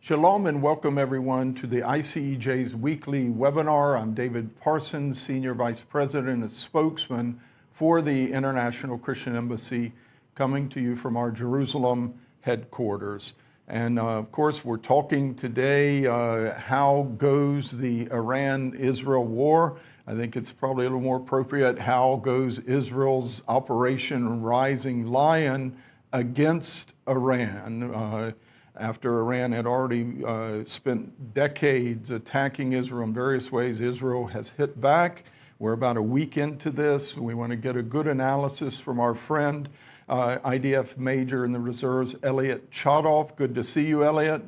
Shalom and welcome everyone to the ICEJ's weekly webinar. I'm David Parsons, Senior Vice President and Spokesman for the International Christian Embassy, coming to you from our Jerusalem headquarters. And of course, we're talking today how goes the Iran-Israel war. I think it's probably a little more appropriate, how goes Israel's Operation Rising Lion against Iran? After Iran had already spent decades attacking Israel in various ways, Israel has hit back. We're about a week into this. We want to get a good analysis from our friend, IDF Major in the Reserves, Elliot Chodoff. Good to see you, Elliot.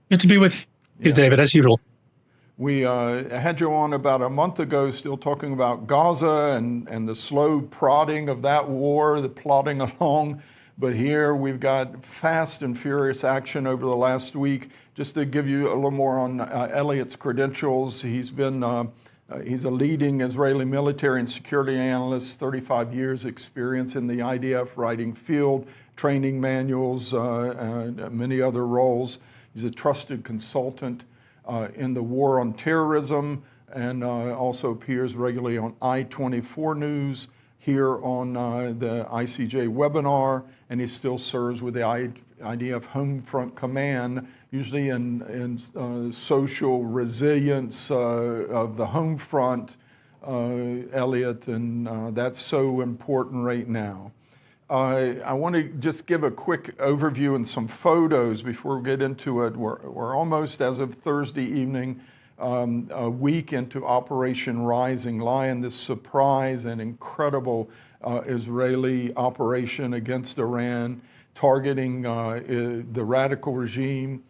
Good to be with you, David, as usual. We had you on about a month ago, still talking about Gaza and the slow prodding of that war, the plodding along. But here we've got fast and furious action over the last week. Just to give you a little more on Elliot's credentials, he's a leading Israeli military and security analyst, 35 years experience in the IDF, writing field training manuals, and many other roles. He's a trusted consultant in the war on terrorism, and also appears regularly on I-24 News, here on the ICJ webinar, and he still serves with the IDF Home Front Command, usually in social resilience of the home front, Elliot, and that's so important right now. I want to just give a quick overview and some photos before we get into it. We're almost, as of Thursday evening, a week into Operation Rising Lion, this surprise and incredible Israeli operation against Iran, targeting the radical regime,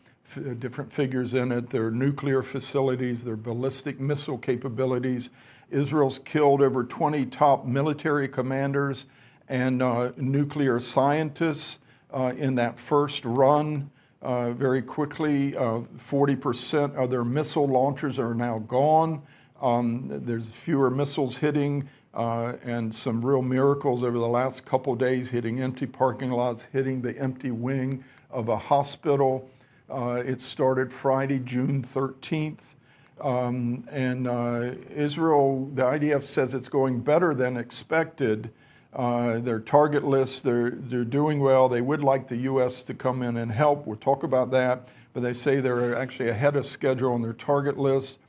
different figures in it, their nuclear facilities, their ballistic missile capabilities. Israel's killed over 20 top military commanders and nuclear scientists in that first run. Very quickly, 40% of their missile launchers are now gone. There's fewer missiles hitting, and some real miracles over the last couple days, hitting empty parking lots, hitting the empty wing of a hospital. It started Friday, June 13th. Israel, the IDF says it's going better than expected. Their target list, they're doing well. They would like the U.S. to come in and help. We'll talk about that. But they say they're actually ahead of schedule on their target list,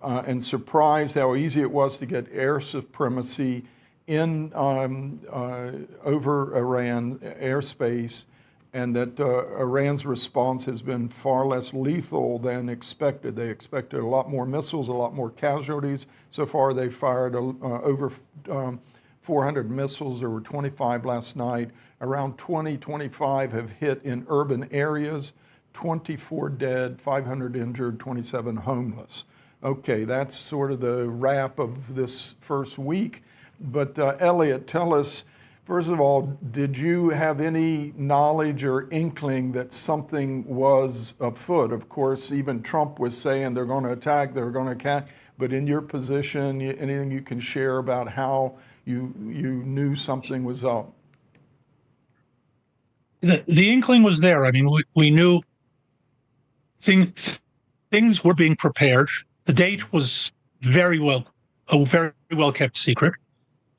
and surprised how easy it was to get air supremacy in over Iran airspace, and that Iran's response has been far less lethal than expected. They expected a lot more missiles, a lot more casualties. So far, they fired over 400 missiles. There were 25 last night. Around 25 have hit in urban areas, 24 dead, 500 injured, 27 homeless. Okay, that's sort of the wrap of this first week. But Elliot, tell us, first of all, did you have any knowledge or inkling that something was afoot? Of course, even Trump was saying they're going to attack, they're going to attack. But in your position, anything you can share about how you knew something was up? The inkling was there. I mean, we knew things were being prepared. The date was a very well kept secret.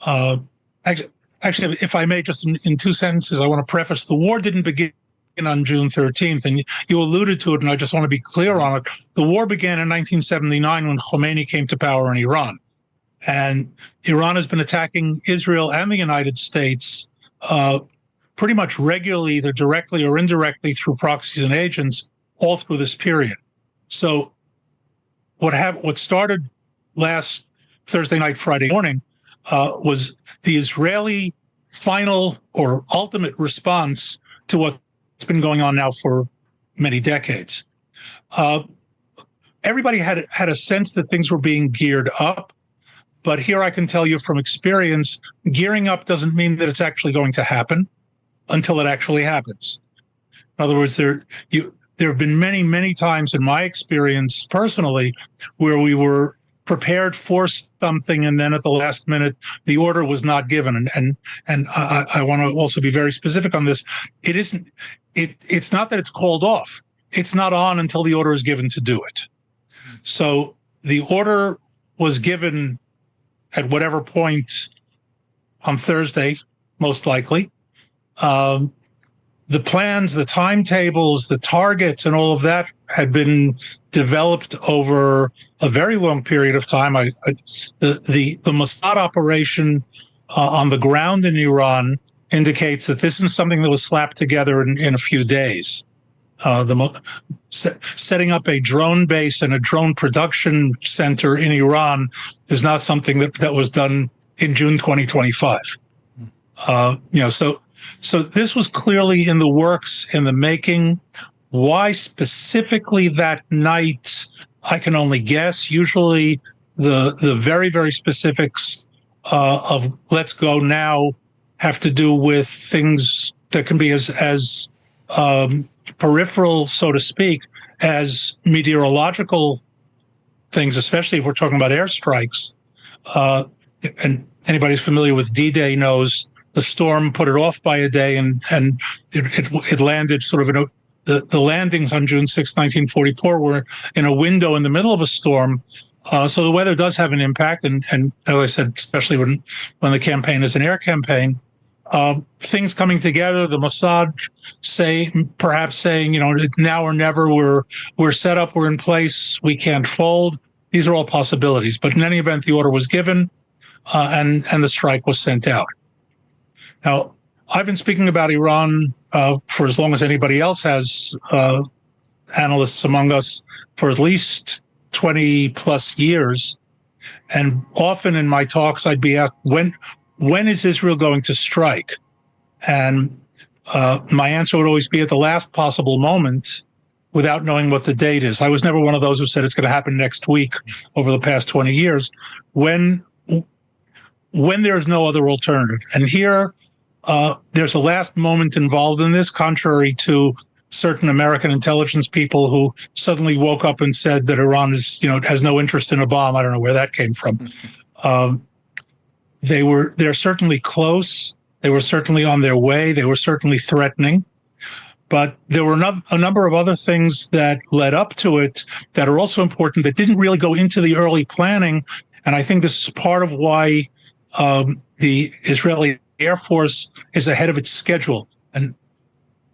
Actually, if I may, just in two sentences, I want to preface: the war didn't begin on June 13th, and you alluded to it, and I just want to be clear on it. The war began in 1979 when Khomeini came to power in Iran. And Iran has been attacking Israel and the United States pretty much regularly, either directly or indirectly through proxies and agents, all through this period. So what started last Thursday night, Friday morning, was the Israeli final or ultimate response to what's been going on now for many decades. Everybody had a sense that things were being geared up. But here I can tell you from experience, gearing up doesn't mean that it's actually going to happen until it actually happens. In other words, there have been many, many times in my experience personally where we were prepared for something, and then at the last minute, the order was not given. And I want to also be very specific on this. It's not that it's called off. it's not on until the order is given to do it. So the order was given at whatever point on Thursday, most likely. The plans, the timetables, the targets, and all of that had been developed over a very long period of time. The Mossad operation on the ground in Iran indicates that this is something that was slapped together in a few days. Setting up a drone base and a drone production center in Iran is not something that was done in June 2025. So this was clearly in the works, in the making. Why specifically that night, I can only guess. Usually the very, very specifics of let's go now have to do with things that can be as peripheral, so to speak, as meteorological things, especially if we're talking about airstrikes. And anybody who's familiar with D-Day knows the storm put it off by a day, and it landed sort of the landings on June 6, 1944 were in a window in the middle of a storm. So the weather does have an impact. And as I said, especially when the campaign is an air campaign, things coming together, the Mossad perhaps saying, now or never, we're set up, we're in place, we can't fold. These are all possibilities. But in any event, the order was given, and the strike was sent out. Now, I've been speaking about Iran for as long as anybody else has, analysts among us, for at least 20 plus years. And often in my talks, I'd be asked, when is Israel going to strike? And my answer would always be at the last possible moment, without knowing what the date is. I was never one of those who said it's going to happen next week over the past 20 years, when there's no other alternative. And here, there's a last moment involved in this, contrary to certain American intelligence people who suddenly woke up and said that Iran has no interest in a bomb. I don't know where that came from. They're certainly close. They were certainly on their way. They were certainly threatening. But there were a number of other things that led up to it that are also important that didn't really go into the early planning. And I think this is part of why the Israeli Air Force is ahead of its schedule. And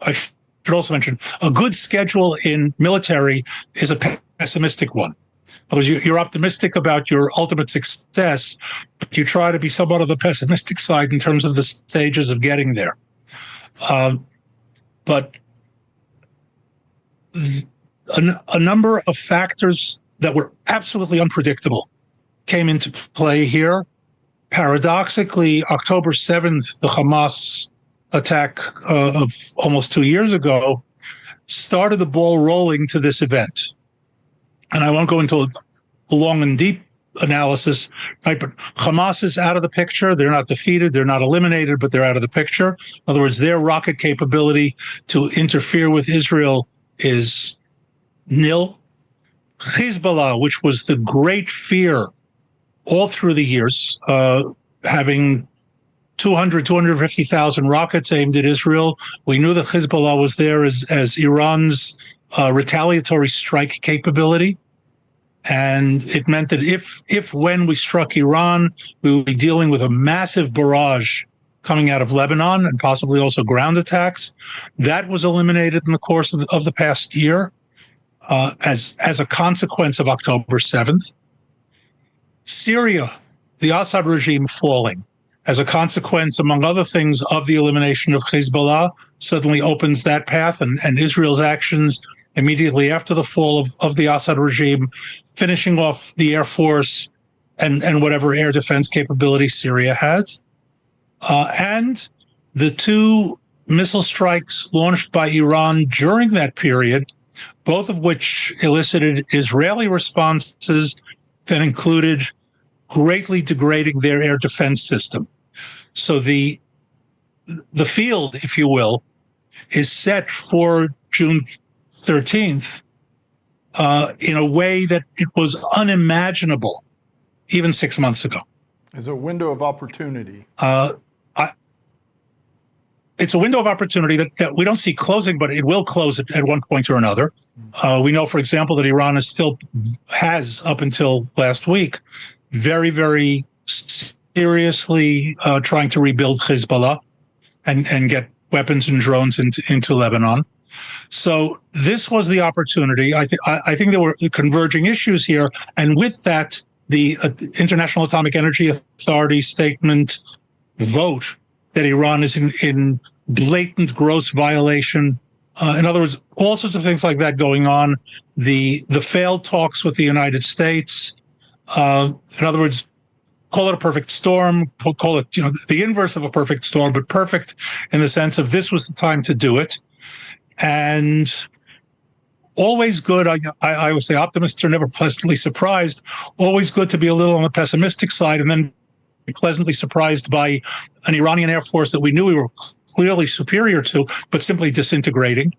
I should also mention, a good schedule in military is a pessimistic one. Because you're optimistic about your ultimate success, but you try to be somewhat of the pessimistic side in terms of the stages of getting there. But a number of factors that were absolutely unpredictable came into play here. Paradoxically, October 7th, the Hamas attack of almost 2 years ago, started the ball rolling to this event. And I won't go into a long and deep analysis, right? But Hamas is out of the picture. They're not defeated. They're not eliminated, but they're out of the picture. In other words, their rocket capability to interfere with Israel is nil. Hezbollah, which was the great fear all through the years, having 250,000 rockets aimed at Israel. We knew that Hezbollah was there as Iran's retaliatory strike capability. And it meant that when we struck Iran, we would be dealing with a massive barrage coming out of Lebanon and possibly also ground attacks. That was eliminated in the course of the past year as a consequence of October 7th. Syria, the Assad regime falling as a consequence, among other things, of the elimination of Hezbollah, suddenly opens that path, and Israel's actions immediately after the fall of the Assad regime, finishing off the Air Force and whatever air defense capability Syria has. And the two missile strikes launched by Iran during that period, both of which elicited Israeli responses that included greatly degrading their air defense system. So the field, if you will, is set for June 13th in a way that it was unimaginable even 6 months ago. As a window of opportunity. it's a window of opportunity that we don't see closing, but it will close at one point or another. We know, for example, that Iran has up until last week, very, very seriously trying to rebuild Hezbollah and get weapons and drones into Lebanon. So this was the opportunity. I think there were converging issues here, and with that, the International Atomic Energy Authority statement vote that Iran is in blatant, gross violation. In other words, all sorts of things like that going on. The failed talks with the United States. In other words, call it a perfect storm. Call it the inverse of a perfect storm, but perfect in the sense of this was the time to do it. And always good. I would say optimists are never pleasantly surprised. Always good to be a little on the pessimistic side, and then be pleasantly surprised by an Iranian Air Force that we knew we were clearly superior to, but simply disintegrating,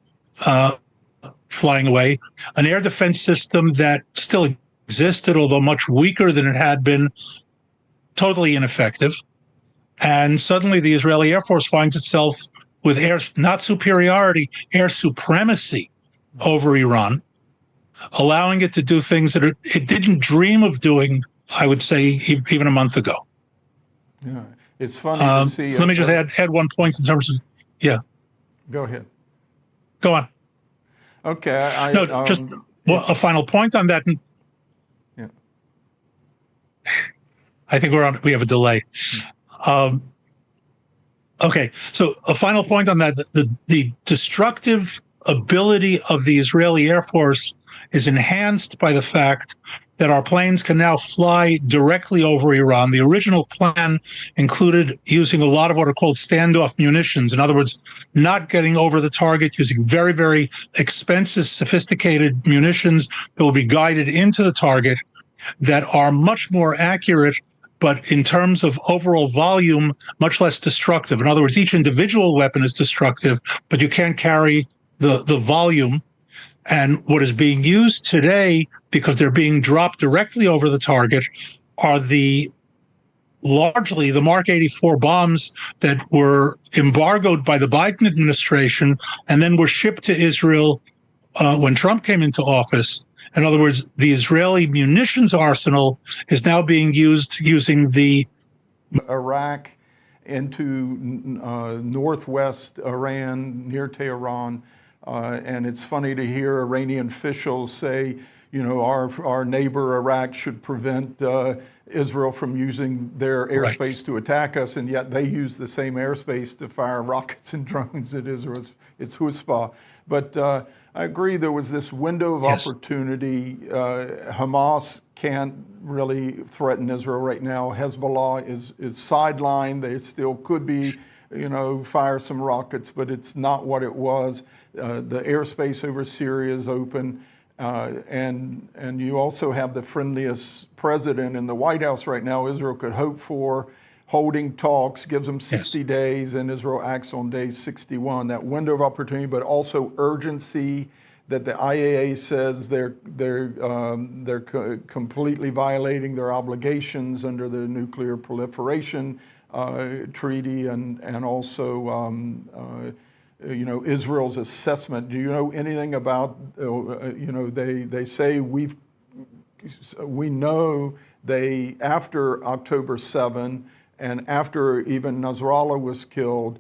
flying away. An air defense system that still existed, although much weaker than it had been, totally ineffective. And suddenly the Israeli Air Force finds itself with air, not superiority, air supremacy over Iran, allowing it to do things that it didn't dream of doing, I would say, even a month ago. Yeah, it's funny to see. Let me just add one point in terms of, yeah. Go ahead. Go on. Okay. Just a final point on that. Yeah. I think we have a delay. Okay, so a final point on that. The destructive ability of the Israeli Air Force is enhanced by the fact that our planes can now fly directly over Iran. The original plan included using a lot of what are called standoff munitions. In other words, not getting over the target, using very, very expensive, sophisticated munitions that will be guided into the target that are much more accurate, but in terms of overall volume, much less destructive. In other words, each individual weapon is destructive, but you can't carry the volume. And what is being used today, because they're being dropped directly over the target, are largely the Mark 84 bombs that were embargoed by the Biden administration and then were shipped to Israel when Trump came into office. In other words, the Israeli munitions arsenal is now being used using the Iraq into northwest Iran, near Tehran. And it's funny to hear Iranian officials say, our neighbor Iraq should prevent Israel from using their airspace to attack us, and yet they use the same airspace to fire rockets and drones at Israel. It's chutzpah. But I agree there was this window of opportunity. Hamas can't really threaten Israel right now. Hezbollah is sidelined. They still could be, fire some rockets, but it's not what it was. The airspace over Syria is open. And you also have the friendliest president in the White House right now Israel could hope for, holding talks, gives them 60 days, and Israel acts on day 61. That window of opportunity, but also urgency that the IAEA says they're completely violating their obligations under the nuclear proliferation treaty, and also Israel's assessment. Do you know anything about? They say we know they, after October 7 and after even Nasrallah was killed,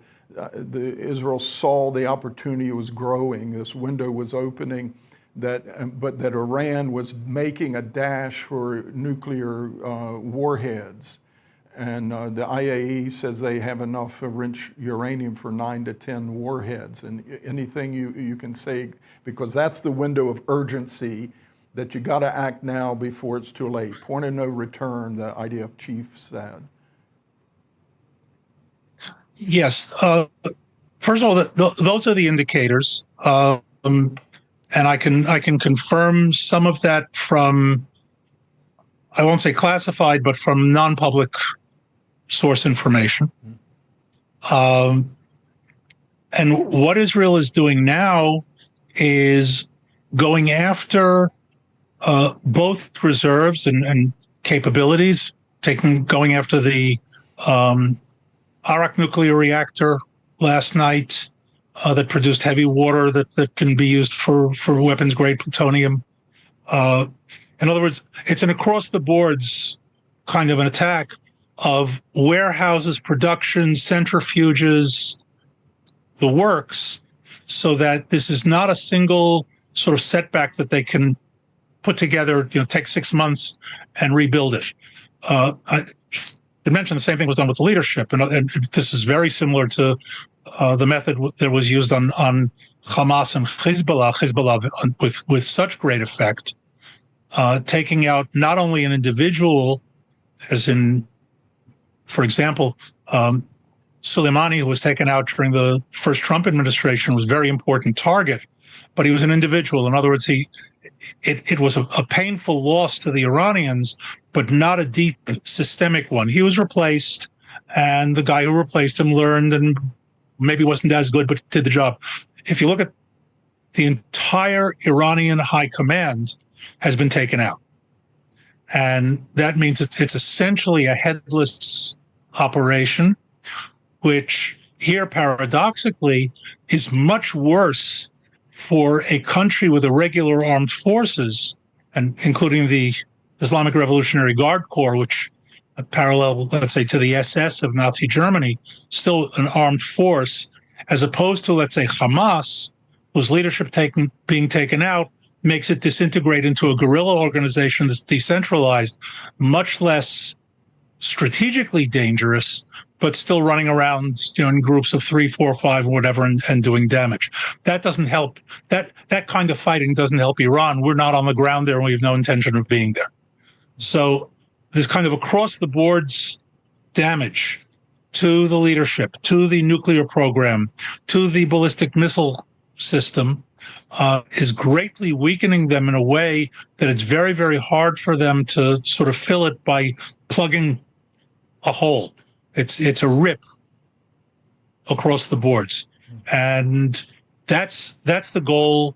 Israel saw the opportunity was growing. This window was opening, but that Iran was making a dash for nuclear warheads. And the IAEA says they have enough enriched uranium for 9 to 10 warheads. And anything you can say, because that's the window of urgency, that you got to act now before it's too late. Point of no return, the IDF chief said. Yes. First of all, those are the indicators. And I can confirm some of that from, I won't say classified, but from non-public source information. And what Israel is doing now is going after both reserves and capabilities, going after the Arak nuclear reactor, last night that produced heavy water that can be used for weapons grade plutonium. In other words, it's an across the boards kind of an attack of warehouses, production, centrifuges, the works, so that this is not a single sort of setback that they can put together, take 6 months and rebuild it. I should mention the same thing was done with the leadership, and this is very similar to the method that was used on Hamas and Hezbollah with such great effect, taking out not only an individual, as in, for example, Soleimani, who was taken out during the first Trump administration, was a very important target, but he was an individual. In other words, it was a painful loss to the Iranians, but not a deep systemic one. He was replaced, and the guy who replaced him learned and maybe wasn't as good, but did the job. If you look at the entire Iranian high command has been taken out. And that means it's essentially a headless operation, which here paradoxically is much worse for a country with irregular armed forces, and including the Islamic Revolutionary Guard Corps, which parallel, let's say, to the SS of Nazi Germany, still an armed force, as opposed to, let's say, Hamas, whose leadership being taken out makes it disintegrate into a guerrilla organization that's decentralized, much less strategically dangerous, but still running around, in groups of 3, 4, 5, whatever, and doing damage. That doesn't help. That kind of fighting doesn't help Iran. We're not on the ground there, and we have no intention of being there. So this kind of across the boards damage to the leadership, to the nuclear program, to the ballistic missile system, is greatly weakening them in a way that it's very, very hard for them to sort of fill it by plugging a hole. It's a rip across the boards, and that's the goal,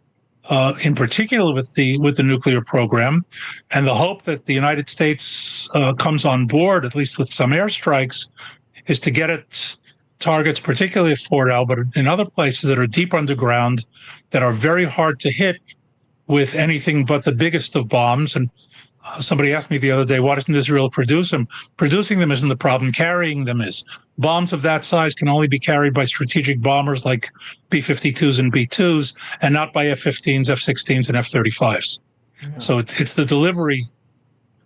in particular with the nuclear program, and the hope that the United States comes on board, at least with some airstrikes, is to get at targets, particularly at Fort Al, but in other places that are deep underground, that are very hard to hit with anything but the biggest of bombs. And somebody asked me the other day, why doesn't Israel produce them? Producing them isn't the problem. Carrying them is. Bombs of that size can only be carried by strategic bombers like B-52s and B-2s, and not by F-15s, F-16s, and F-35s. Yeah. So it's the delivery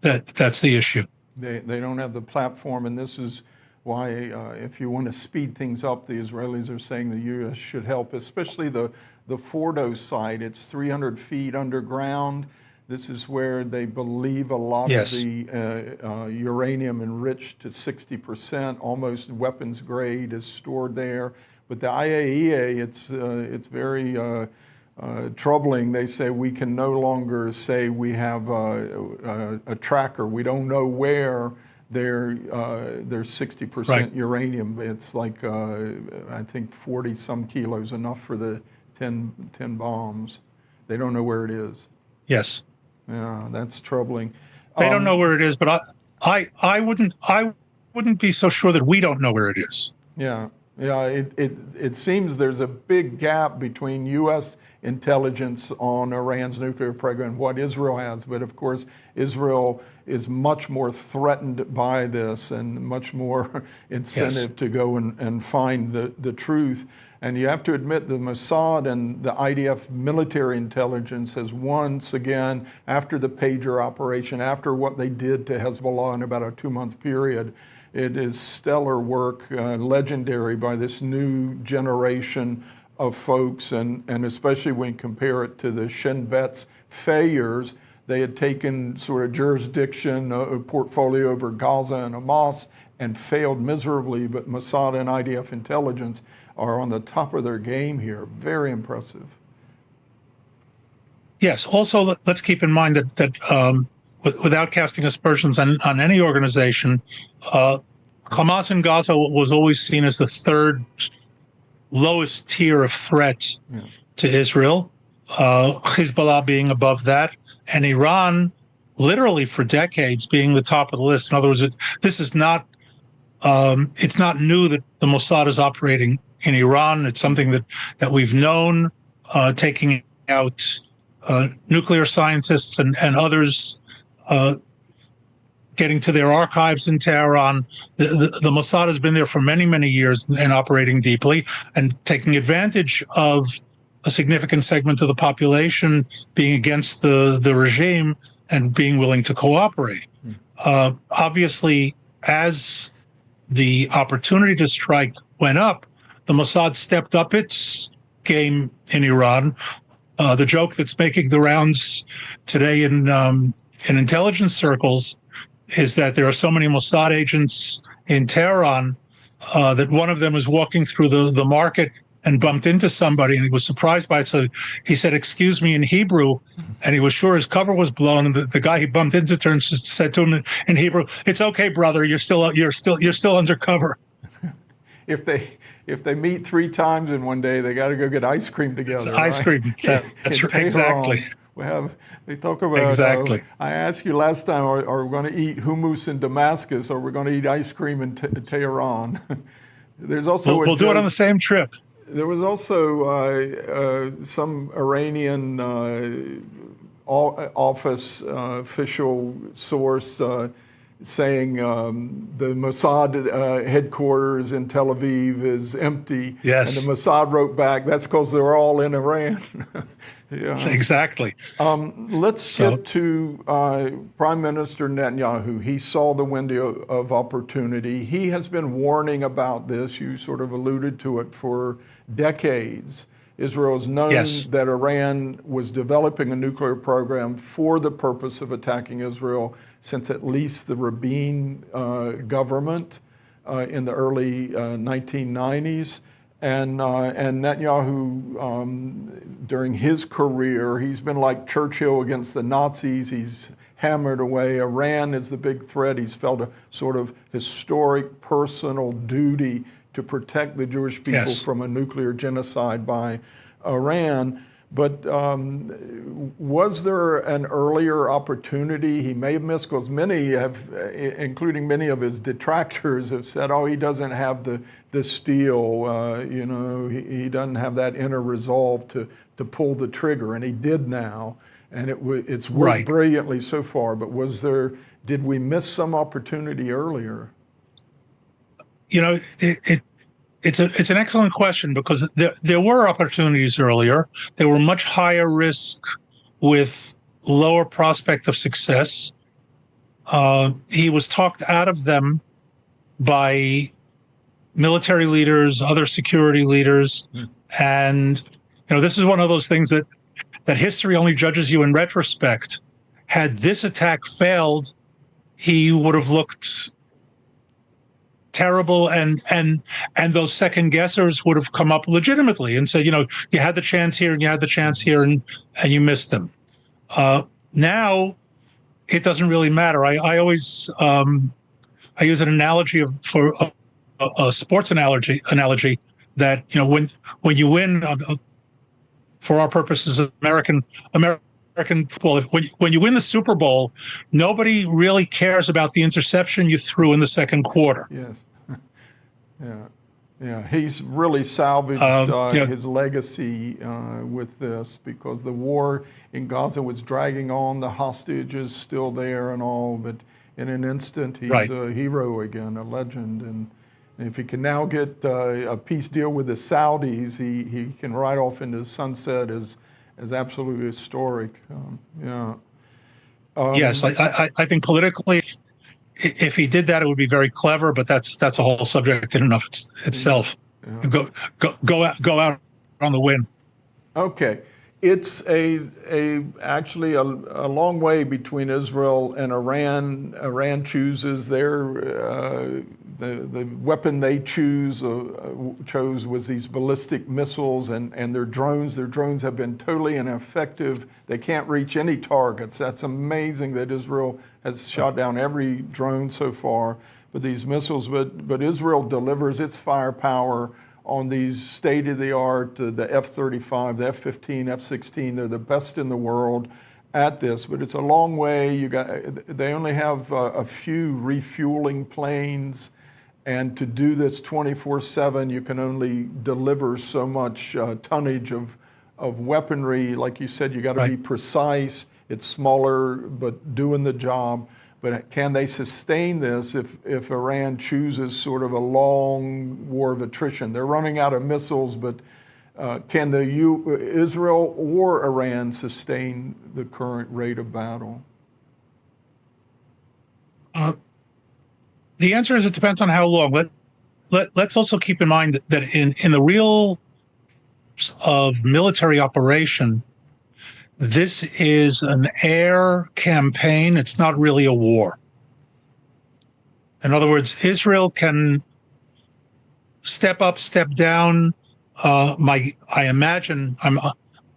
that's the issue. They don't have the platform, and this is why, if you want to speed things up, the Israelis are saying the U.S. should help, especially the Fordo site. It's 300 feet underground. This is where they believe a lot of the uranium enriched to 60%, almost weapons grade, is stored there. But the IAEA, it's very troubling. They say we can no longer say we have a tracker. We don't know where there's 60% uranium. It's like, I think 40 some kilos, enough for the 10 bombs. They don't know where it is. Yes. Yeah, that's troubling. They don't know where it is, but I wouldn't be so sure that we don't know where it is. Yeah. It seems there's a big gap between U.S. intelligence on Iran's nuclear program and what Israel has. But of course, Israel is much more threatened by this and much more incentive to go and find the truth. And you have to admit the Mossad and the IDF military intelligence has once again, after the pager operation, after what they did to Hezbollah in about a 2-month period, it is stellar work, legendary by this new generation of folks, and especially when you compare it to the Shin Bet's failures. They had taken sort of jurisdiction, a portfolio over Gaza and Hamas, and failed miserably, but Mossad and IDF intelligence are on the top of their game here. Very impressive. Yes. Also, let's keep in mind that without casting aspersions on any organization, Hamas in Gaza was always seen as the third lowest tier of threat to Israel, Hezbollah being above that, and Iran literally for decades being the top of the list. In other words, this is not It's not new that the Mossad is operating in Iran. It's something that we've known, taking out nuclear scientists and others, getting to their archives in Tehran. The Mossad has been there for many, many years and operating deeply and taking advantage of a significant segment of the population being against the regime and being willing to cooperate. Obviously, as the opportunity to strike went up, the Mossad stepped up its game in Iran. The joke that's making the rounds today in intelligence circles is that there are so many Mossad agents in Tehran that one of them was walking through the market and bumped into somebody, and he was surprised by it. So he said, "Excuse me," in Hebrew, and he was sure his cover was blown. And the guy he bumped into said to him in Hebrew, "It's okay, brother. You're still under cover." If they meet 3 times in one day, they got to go get ice cream together. It's ice cream. That's right. Exactly. They talk about, exactly. I asked you last time, are we going to eat hummus in Damascus, or we're going to eat ice cream in Tehran? There's also we'll do it on the same trip. There was also some Iranian office official source saying the Mossad headquarters in Tel Aviv is empty. Yes. And the Mossad wrote back, that's because they're all in Iran. Yeah. Exactly. Let's get to Prime Minister Netanyahu. He saw the window of opportunity. He has been warning about this. You sort of alluded to it for decades. Israel has known that Iran was developing a nuclear program for the purpose of attacking Israel since at least the Rabin government in the early 1990s. And Netanyahu, during his career, he's been like Churchill against the Nazis. He's hammered away. Iran is the big threat. He's felt a sort of historic personal duty to protect the Jewish people from a nuclear genocide by Iran. But was there an earlier opportunity he may have missed? Because many have, including many of his detractors, have said, "Oh, he doesn't have the steel. He doesn't have that inner resolve to pull the trigger," and he did now, and it's worked brilliantly so far. But did we miss some opportunity earlier? It's an excellent question, because there were opportunities earlier. They were much higher risk with lower prospect of success. He was talked out of them by military leaders, other security leaders. And this is one of those things that history only judges you in retrospect. Had this attack failed, he would have looked terrible, and those second guessers would have come up legitimately and said, you had the chance here and you had the chance here, and you missed them. Now it doesn't really matter. I always I use an analogy for a sports analogy that when you win, for our purposes, American football, when you win the Super Bowl, nobody really cares about the interception you threw in the second quarter. Yes. Yeah. He's really salvaged his legacy with this, because the war in Gaza was dragging on, the hostages still there and all, but in an instant he's a hero again, a legend. And if he can now get a peace deal with the Saudis, he can ride off into the sunset as absolutely historic. Yes, I think politically, if he did that, it would be very clever. But that's a whole subject in and of itself. Yeah. Go out on the win. Okay, it's actually a long way between Israel and Iran. Iran chooses the weapon they chose was these ballistic missiles and their drones. Their drones have been totally ineffective. They can't reach any targets. That's amazing that Israel has shot down every drone so far with these missiles. But Israel delivers its firepower on these state-of-the-art, the F-35, the F-15, F-16. They're the best in the world at this, but it's a long way. They only have a few refueling planes, And to do this 24/7, you can only deliver so much tonnage of weaponry. Like you said, you got to be precise. It's smaller, but doing the job. But can they sustain this if Iran chooses sort of a long war of attrition? They're running out of missiles, but can Israel or Iran sustain the current rate of battle? The answer is it depends on how long. Let's also keep in mind that in the real of military operation, this is an air campaign. It's not really a war. In other words, Israel can step up, step down. I imagine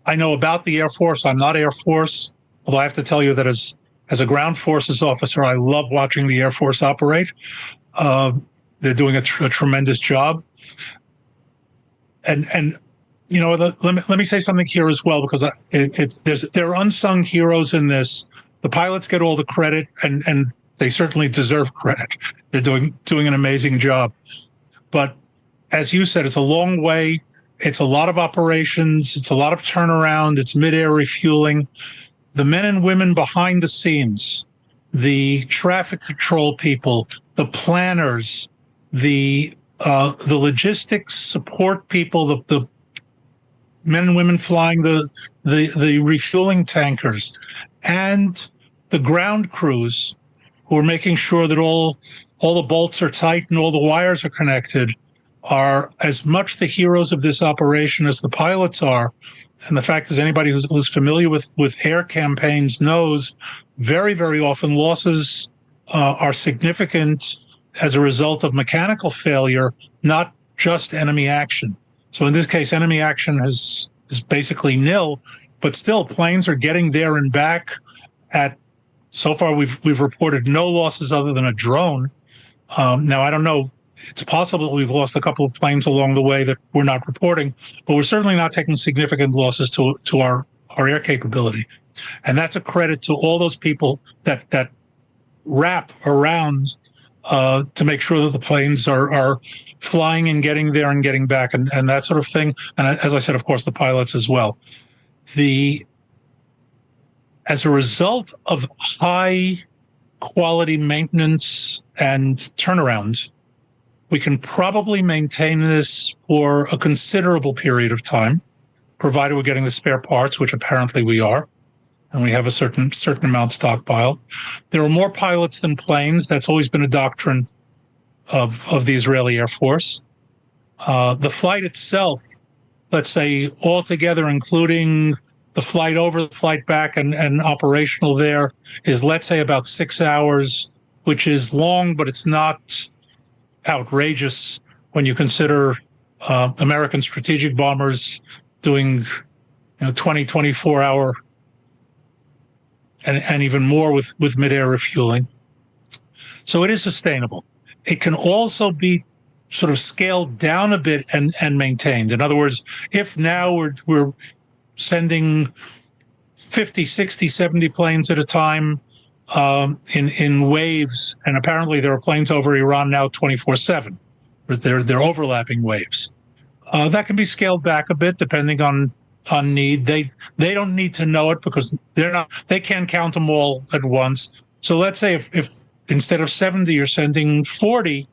I know about the Air Force. I'm not Air Force, although I have to tell you that as a ground forces officer, I love watching the Air Force operate. They're doing a tremendous job. And you know, let me say something here as well, because there are unsung heroes in this. The pilots get all the credit, and they certainly deserve credit. They're doing an amazing job. But as you said, it's a long way. It's a lot of operations. It's a lot of turnaround. It's mid-air refueling. The men and women behind the scenes, the traffic control people, the planners, the logistics support people, the men and women flying the refueling tankers, and the ground crews who are making sure that all the bolts are tight and all the wires are connected, are as much the heroes of this operation as the pilots are. And the fact is, anybody who's familiar with air campaigns knows very, very often losses are significant as a result of mechanical failure, not just enemy action. So in this case, enemy action is basically nil, but still planes are getting there and back. So far we've reported no losses other than a drone. Now I don't know. It's possible that we've lost a couple of planes along the way that we're not reporting, but we're certainly not taking significant losses to our air capability. And that's a credit to all those people that wrap around to make sure that the planes are flying and getting there and getting back and that sort of thing. And as I said, of course, the pilots as well. As a result of high quality maintenance and turnaround, we can probably maintain this for a considerable period of time, provided we're getting the spare parts, which apparently we are, and we have a certain amount stockpiled. There are more pilots than planes. That's always been a doctrine of the Israeli Air Force. The flight itself, let's say altogether, including the flight over, the flight back, and operational there, is, let's say, about 6 hours, which is long, but it's not outrageous when you consider American strategic bombers doing 20, 24-hour and even more with mid-air refueling. So it is sustainable. It can also be sort of scaled down a bit and maintained. In other words, if now we're sending 50, 60, 70 planes at a time in waves, and apparently there are planes over Iran now 24/7. They're overlapping waves. That can be scaled back a bit depending on need. They don't need to know it because they can't count them all at once. So let's say if instead of 70 you're sending 40,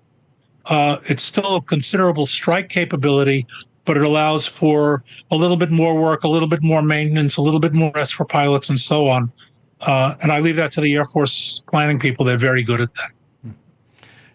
it's still a considerable strike capability, but it allows for a little bit more work, a little bit more maintenance, a little bit more rest for pilots, and so on. And I leave that to the Air Force planning people. They're very good at that.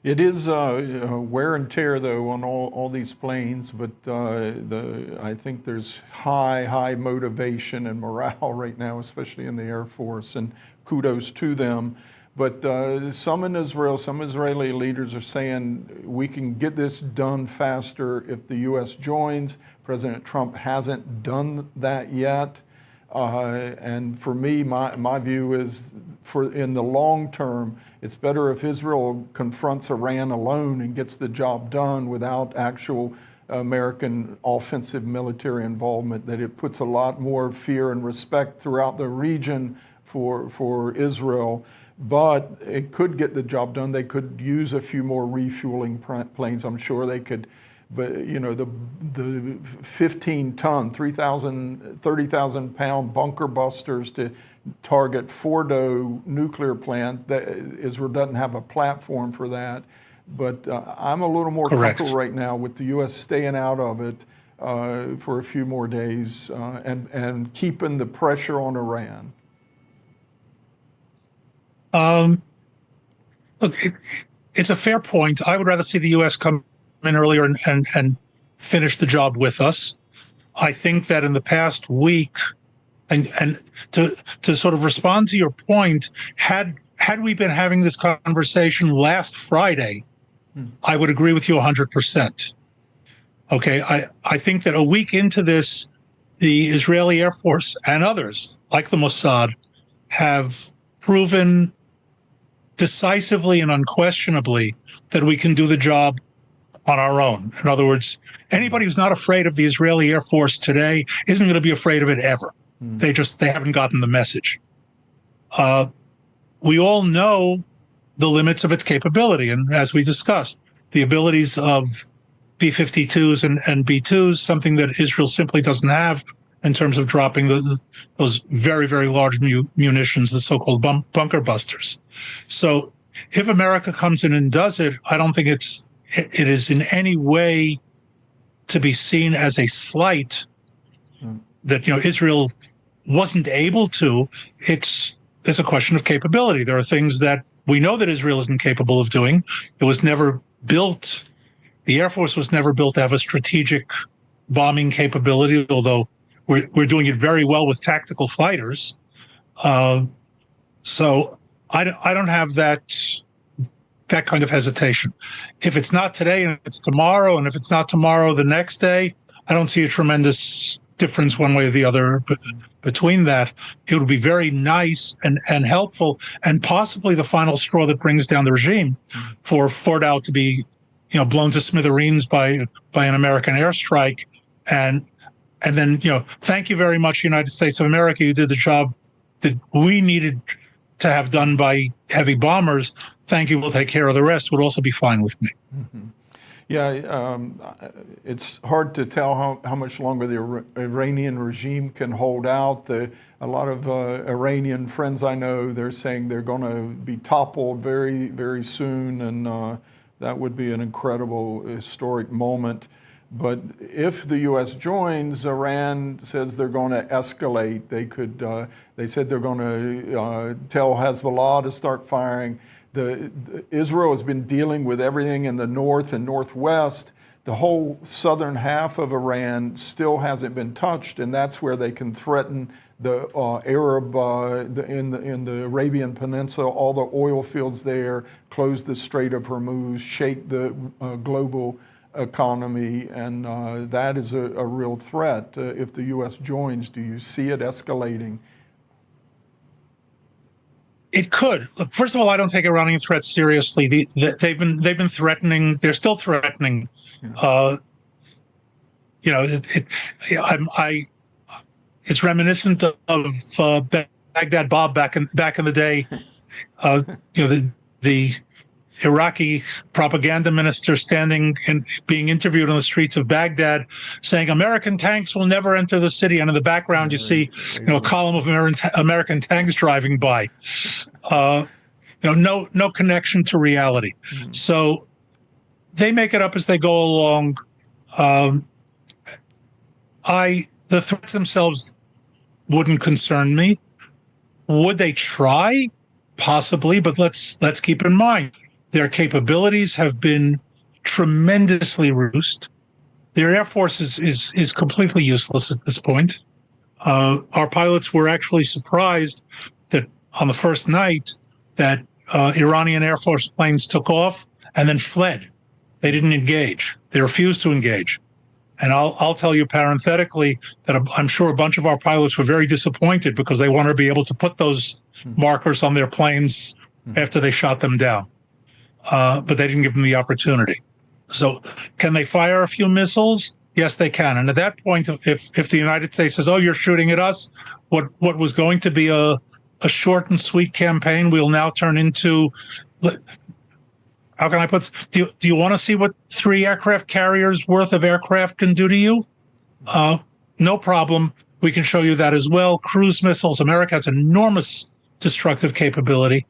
It is wear and tear, though, on all these planes, but I think there's high motivation and morale right now, especially in the Air Force, and kudos to them. But some in Israel, some Israeli leaders are saying we can get this done faster if the U.S. joins. President Trump hasn't done that yet. And for me, my view is, in the long term, it's better if Israel confronts Iran alone and gets the job done without actual American offensive military involvement, that it puts a lot more fear and respect throughout the region for Israel, but it could get the job done. They could use a few more refueling planes. I'm sure they could. But you know, the 15-ton, 30,000 pound bunker busters to target Fordo nuclear plant, that Israel doesn't have a platform for that. But I'm a little more comfortable right now with the U.S. staying out of it for a few more days and keeping the pressure on Iran. Look, it's a fair point. I would rather see the U.S. come in earlier and finish the job with us. I think that in the past week, and to sort of respond to your point, had we been having this conversation last Friday, I would agree with you 100%. Okay, I think that a week into this, the Israeli Air Force and others, like the Mossad, have proven decisively and unquestionably that we can do the job on our own. In other words, anybody who's not afraid of the Israeli Air Force today isn't going to be afraid of it ever. They haven't gotten the message. We all know the limits of its capability. And as we discussed, the abilities of B-52s and B-2s, something that Israel simply doesn't have in terms of dropping those very, very large munitions, the so-called bunker busters. So if America comes in and does it, I don't think it is in any way to be seen as a slight that, Israel wasn't able to. It's a question of capability. There are things that we know that Israel isn't capable of doing. It was never built. The Air Force was never built to have a strategic bombing capability, although we're doing it very well with tactical fighters. So I don't have that kind of hesitation. If it's not today and it's tomorrow, and if it's not tomorrow the next day, I don't see a tremendous difference one way or the other between that. It would be very nice and helpful, and possibly the final straw that brings down the regime for Fordow to be, blown to smithereens by an American airstrike, and then, thank you very much, United States of America. You did the job that we needed to have done by heavy bombers. Thank you. We'll take care of the rest. Would also be fine with me. Yeah, it's hard to tell how much longer the Iranian regime can hold out. A lot of Iranian friends I know, they're saying they're going to be toppled very, very soon, and that would be an incredible historic moment. But if the U.S. joins, Iran says they're going to escalate. They said they're going to tell Hezbollah to start firing. Israel has been dealing with everything in the north and northwest. The whole southern half of Iran still hasn't been touched, and that's where they can threaten the Arab in the Arabian Peninsula, all the oil fields there, close the Strait of Hormuz, shake the global economy, and that is a real threat. If the U.S. joins, do you see it escalating? It could. Look, first of all, I don't take Iranian threats seriously. They've been threatening. They're still threatening. Yeah. It's reminiscent of Baghdad Bob back in the day. The Iraqi propaganda minister standing and being interviewed on the streets of Baghdad saying American tanks will never enter the city. And in the background, you see, a column of American tanks driving by. No connection to reality. Mm-hmm. So they make it up as they go along. The threats themselves wouldn't concern me. Would they try? Possibly, but let's keep in mind, their capabilities have been tremendously reduced. Their Air Force is completely useless at this point. Our pilots were actually surprised that on the first night that Iranian Air Force planes took off and then fled. They didn't engage. They refused to engage. And I'll tell you parenthetically that I'm sure a bunch of our pilots were very disappointed because they wanted to be able to put those markers on their planes after they shot them down. But they didn't give them the opportunity. So can they fire a few missiles? Yes, they can. And at that point, if the United States says, oh, you're shooting at us, what was going to be a a short and sweet campaign. We'll now turn into, how can I put this? Do you want to see what 3 aircraft carriers worth of aircraft can do to you? No problem. We can show you that as well. Cruise missiles. America has enormous destructive capability.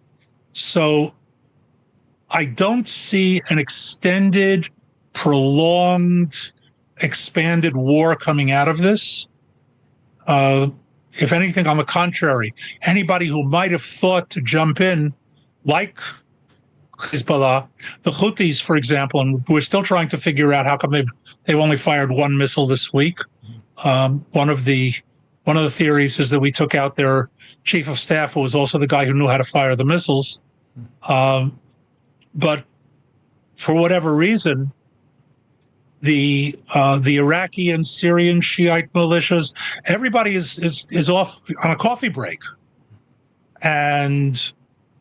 So I don't see an extended, prolonged, expanded war coming out of this. If anything, on the contrary, anybody who might have thought to jump in, like Hezbollah, the Houthis, for example, and we're still trying to figure out how come they've only fired 1 missile this week. One of the theories is that we took out their chief of staff, who was also the guy who knew how to fire the missiles. But for whatever reason, the Iraqi and Syrian Shiite militias, everybody is off on a coffee break, and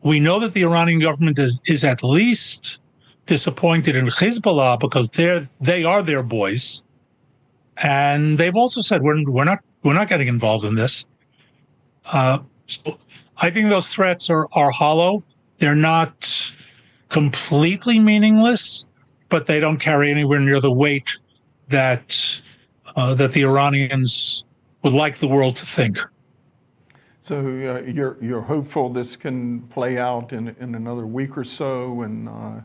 we know that the Iranian government is at least disappointed in Hezbollah because they are their boys, and they've also said we're not getting involved in this. So I think those threats are hollow. They're not completely meaningless, but they don't carry anywhere near the weight that the Iranians would like the world to think. So you're hopeful this can play out in another week or so and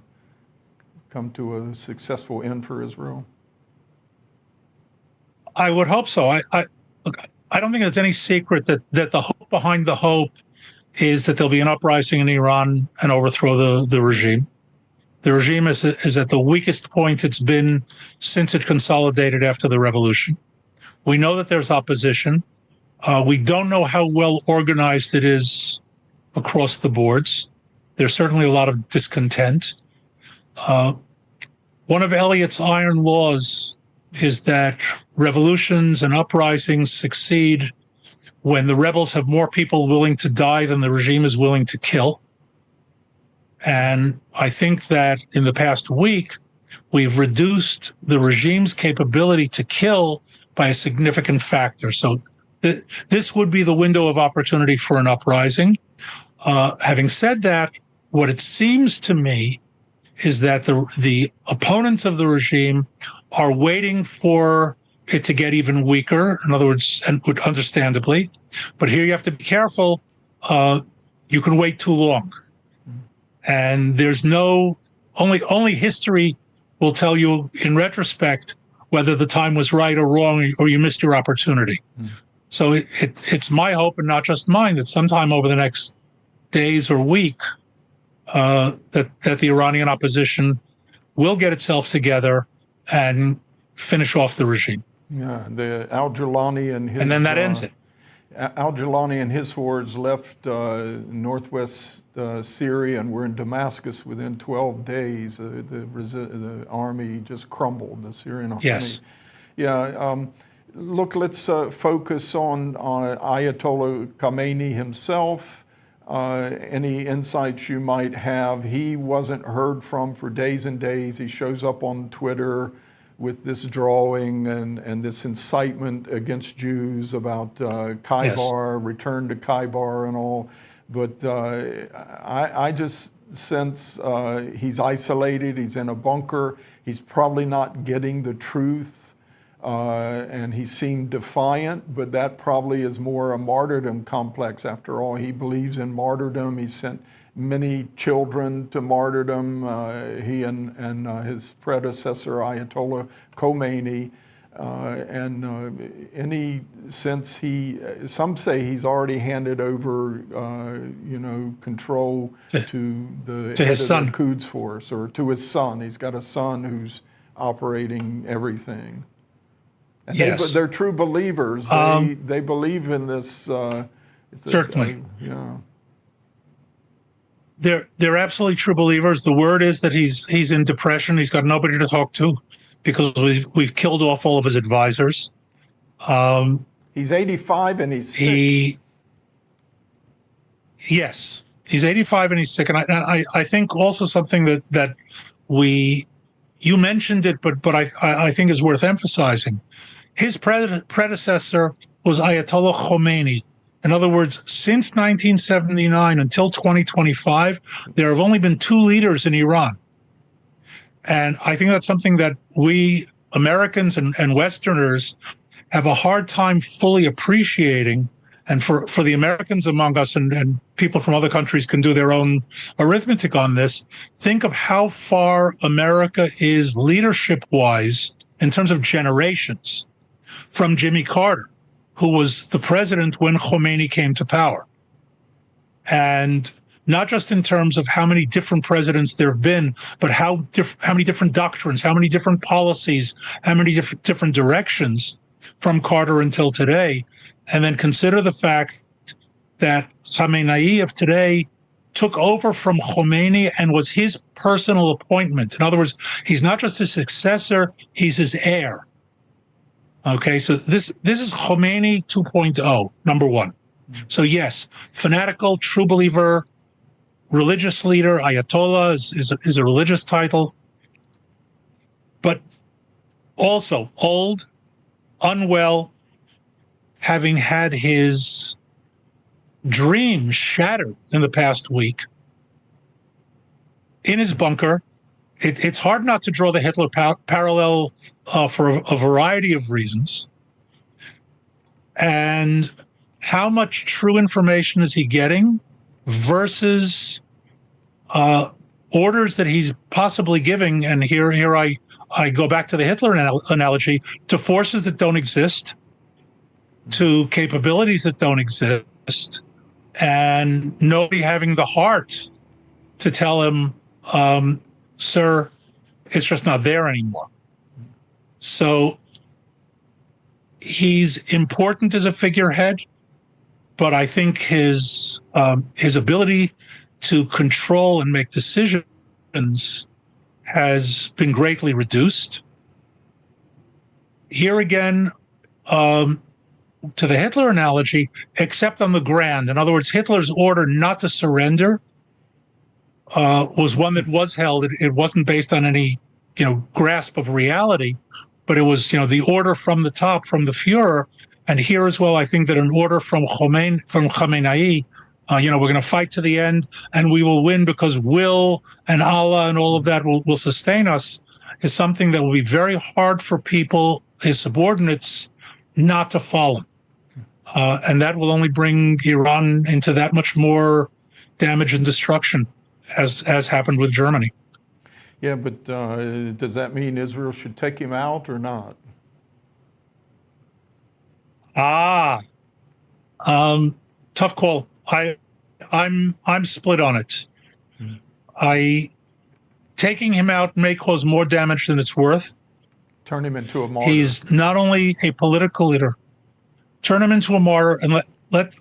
come to a successful end for Israel? I would hope so. Look, I don't think it's any secret that the hope behind the hope is that there'll be an uprising in Iran and overthrow the regime. The regime is at the weakest point it's been since it consolidated after the revolution. We know that there's opposition. We don't know how well organized it is across the boards. There's certainly a lot of discontent. One of Elliot's iron laws is that revolutions and uprisings succeed when the rebels have more people willing to die than the regime is willing to kill. And I think that in the past week, we've reduced the regime's capability to kill by a significant factor. So this would be the window of opportunity for an uprising. Having said that, what it seems to me is that the opponents of the regime are waiting for it to get even weaker. In other words, and understandably, but here you have to be careful. You can wait too long. And there's only history will tell you in retrospect whether the time was right or wrong, or you missed your opportunity. So it's my hope, and not just mine, that sometime over the next days or week, that the Iranian opposition will get itself together and finish off the regime. Yeah, the Al-Jilani and his... And then that ends it. Al-Jilani and his hordes left northwest Syria and were in Damascus within 12 days. The army just crumbled, the Syrian army. Yes. Yeah. Look, let's focus on Ayatollah Khamenei himself. Any insights you might have. He wasn't heard from for days and days. He shows up on Twitter with this drawing and this incitement against Jews about Khyber, yes, return to Khyber and all. But I just sense he's isolated, he's in a bunker, he's probably not getting the truth, and he seemed defiant, but that probably is more a martyrdom complex after all. He believes in martyrdom. He sent many children to martyrdom, he and his predecessor, Ayatollah Khomeini. Any sense some say he's already handed over, control to the to his son, Quds Force, or to his son. He's got a son who's operating everything. And yes, they're true believers. They believe in this. Certainly. Yeah. They're absolutely true believers. The word is that he's in depression. He's got nobody to talk to because we've killed off all of his advisors. He's 85 and he's sick. Yes, he's 85 and he's sick. And I think also something that you mentioned it, but I think is worth emphasizing. His predecessor was Ayatollah Khomeini, In other words, since 1979 until 2025, there have only been two leaders in Iran. And I think that's something that we Americans and Westerners have a hard time fully appreciating. And for the Americans among us, and people from other countries can do their own arithmetic on this, think of how far America is leadership-wise in terms of generations from Jimmy Carter, who was the president when Khomeini came to power. And not just in terms of how many different presidents there have been, but how many different doctrines, how many different policies, how many different directions from Carter until today. And then consider the fact that Khamenei of today took over from Khomeini and was his personal appointment. In other words, he's not just his successor, he's his heir. Okay, so this is Khomeini 2.0, number one. So yes, fanatical, true believer, religious leader, Ayatollah is a religious title, but also old, unwell, having had his dreams shattered in the past week, in his bunker. It's hard not to draw the Hitler parallel for a variety of reasons. And how much true information is he getting versus orders that he's possibly giving? And here I go back to the Hitler analogy, to forces that don't exist, to capabilities that don't exist, and nobody having the heart to tell him, sir, it's just not there anymore. So he's important as a figurehead, but I think his ability to control and make decisions has been greatly reduced. Here again, to the Hitler analogy, except on the grand. In other words, Hitler's order not to surrender was one that was held. It wasn't based on any, grasp of reality, but it was, the order from the top, from the Fuhrer. And here as well, I think that an order from Khamenei, we're going to fight to the end and we will win because will and Allah and all of that will sustain us, is something that will be very hard for people, his subordinates, not to follow. And that will only bring Iran into that much more damage and destruction, as happened with Germany. Yeah, but does that mean Israel should take him out or not? Tough call. I'm split on it. Taking him out may cause more damage than it's worth. Turn him into a martyr. He's not only a political leader. Turn him into a martyr, and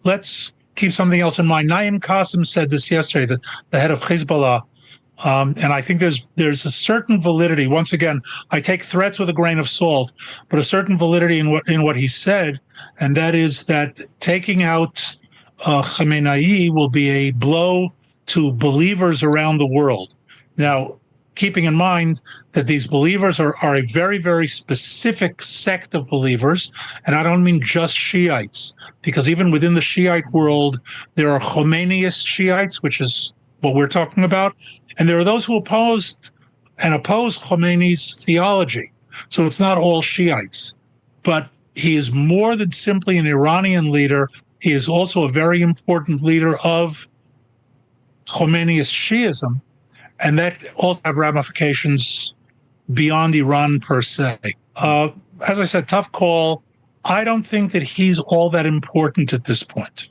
let's keep something else in mind. Naim Qassem said this yesterday, the head of Hezbollah, and I think there's a certain validity. Once again, I take threats with a grain of salt, but a certain validity in what he said, and that is that taking out Khamenei will be a blow to believers around the world. Now, keeping in mind that these believers are a very, very specific sect of believers. And I don't mean just Shiites, because even within the Shiite world, there are Khomeiniist Shiites, which is what we're talking about. And there are those who oppose Khomeini's theology. So it's not all Shiites. But he is more than simply an Iranian leader. He is also a very important leader of Khomeiniist Shiism. And that also have ramifications beyond Iran per se. As I said, tough call. I don't think that he's all that important at this point.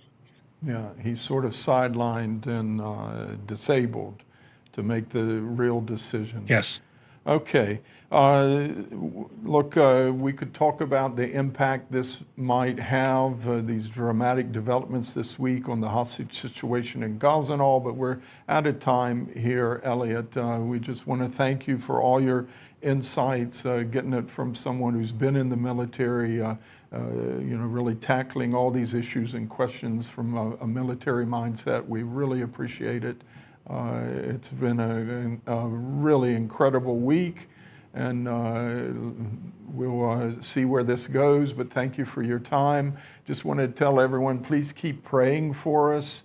Yeah, he's sort of sidelined and disabled to make the real decisions. Yes. Okay. Look, we could talk about the impact this might have, these dramatic developments this week on the hostage situation in Gaza and all, but we're out of time here, Elliot. We just want to thank you for all your insights, getting it from someone who's been in the military, really tackling all these issues and questions from a military mindset. We really appreciate it. It's been a really incredible week. and we'll see where this goes. But thank you for your time. Just want to tell everyone, please keep praying for us.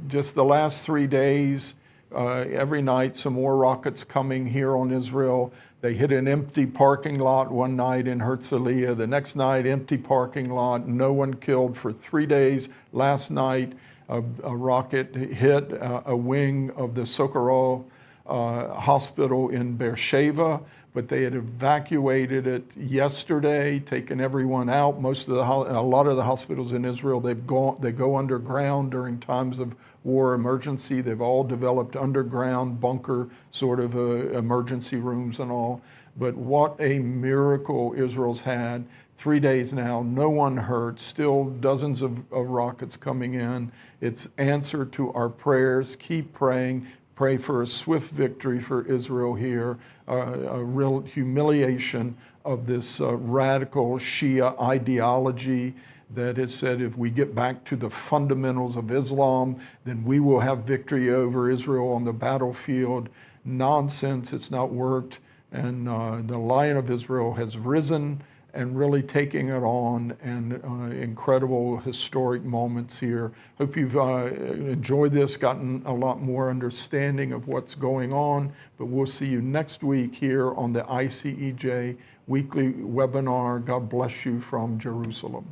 Just the last 3 days, every night, some more rockets coming here on Israel. They hit an empty parking lot one night in Herzliya. The next night, empty parking lot, no one killed for 3 days. Last night, a rocket hit a wing of the Socorro hospital in Beersheba, but they had evacuated it yesterday, taken everyone out. A lot of the hospitals in Israel, they go underground during times of war emergency. They've all developed underground bunker sort of emergency rooms and all. But what a miracle Israel's had. 3 days now, no one hurt, still dozens of rockets coming in. It's answer to our prayers. Keep praying. Pray for a swift victory for Israel here, a real humiliation of this radical Shia ideology that has said if we get back to the fundamentals of Islam, then we will have victory over Israel on the battlefield. Nonsense, it's not worked. And the Lion of Israel has risen and really taking it on, and incredible historic moments here. Hope you've enjoyed this, gotten a lot more understanding of what's going on, but we'll see you next week here on the ICEJ weekly webinar. God bless you from Jerusalem.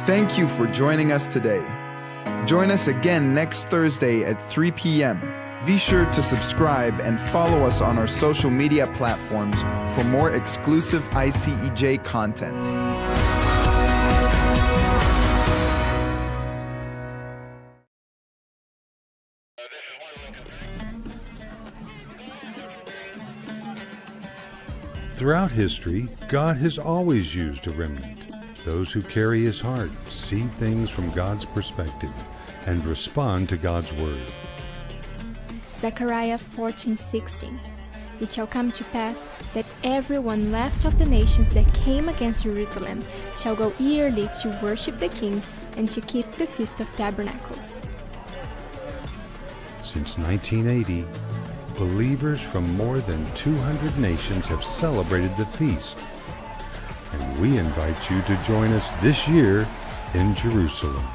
Thank you for joining us today. Join us again next Thursday at 3 p.m. Be sure to subscribe and follow us on our social media platforms for more exclusive ICEJ content. Throughout history, God has always used a remnant, those who carry His heart, see things from God's perspective, and respond to God's word. Zechariah 14:16. It shall come to pass that everyone left of the nations that came against Jerusalem shall go yearly to worship the King and to keep the Feast of Tabernacles. Since 1980, believers from more than 200 nations have celebrated the feast. And we invite you to join us this year in Jerusalem.